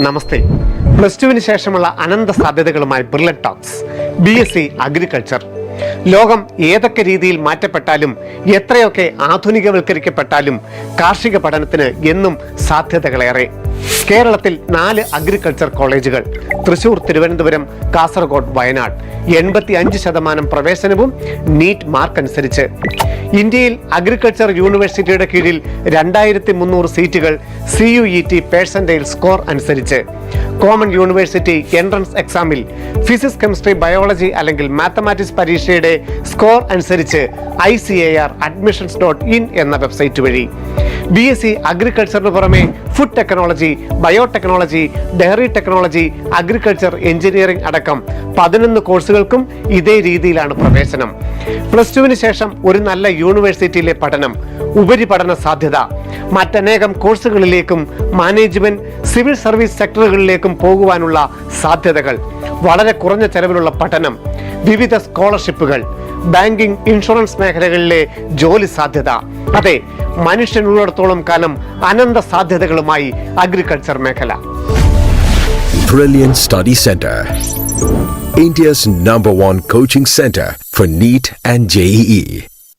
നമസ്തേ. +2 ശേഷമുള്ള അനന്ത സാധ്യതകളുമായി ബ്രില്ലറ്റ് talks. BSc agriculture. ലോകം ഏതൊക്കെ രീതിയിൽ മാറ്റപ്പെട്ടാലും എത്രയൊക്കെ ആധുനികവൽക്കരിക്കപ്പെട്ടാലും കാർഷിക പഠനത്തിന് എന്നും സാധ്യതകളേറെ. കേരളത്തിൽ 4 അഗ്രികൾച്ചർ കോളേജുകൾ. തൃശൂർ, തിരുവനന്തപുരം, കാസർഗോഡ്, വയനാട്. 85% പ്രവേശനവും നീറ്റ് മാർക്ക് അനുസരിച്ച്. ഇന്ത്യയിൽ അഗ്രികൾച്ചർ യൂണിവേഴ്സിറ്റിയുടെ കീഴിൽ 2300 സീറ്റുകൾ CUET പെർസെന്റൈൽ സ്കോർ അനുസരിച്ച്. കോമൺ യൂണിവേഴ്സിറ്റി എൻട്രൻസ് എക്സാമിൽ ഫിസിക്സ്, കെമിസ്ട്രി, ബയോളജി അല്ലെങ്കിൽ മാത്തമാറ്റിക്സ് പരീക്ഷയുടെ സ്കോർ അനുസരിച്ച് ICAR admissions.in എന്ന വെബ്സൈറ്റ് വഴി. BSc അഗ്രികൾച്ചറിന് പുറമെ food technology, biotechnology, dairy technology, agriculture engineering അടക്കം 11 കോഴ്സുകൾക്കും ഇതേ രീതിയിലാണ് പ്രവേശനം. +2 ശേഷം ഒരു നല്ല യൂണിവേഴ്സിറ്റിയിലെ പഠനം, ഉപരിപഠന സാധ്യത, മറ്റനേകം കോഴ്സുകളിലേക്കും മാനേജ്മെന്റ്, സിവിൽ സർവീസ് സെക്ടറുകളിലേക്കും പോകുവാനുള്ള സാധ്യതകൾ, വളരെ കുറഞ്ഞ ചെലവിലുള്ള പഠനം, വിവിധ സ്കോളർഷിപ്പുകൾ, ബാങ്കിംഗ്, ഇൻഷുറൻസ് മേഖലകളിലെ ജോലി സാധ്യത. അതെ, മനുഷ്യനുള്ളിടത്തോളം കാലം അനന്ത സാധ്യതകളുമായി അഗ്രികൾച്ചർ മേഖല. Brilliant Study Center, India's #1 coaching center for NEET and JEE.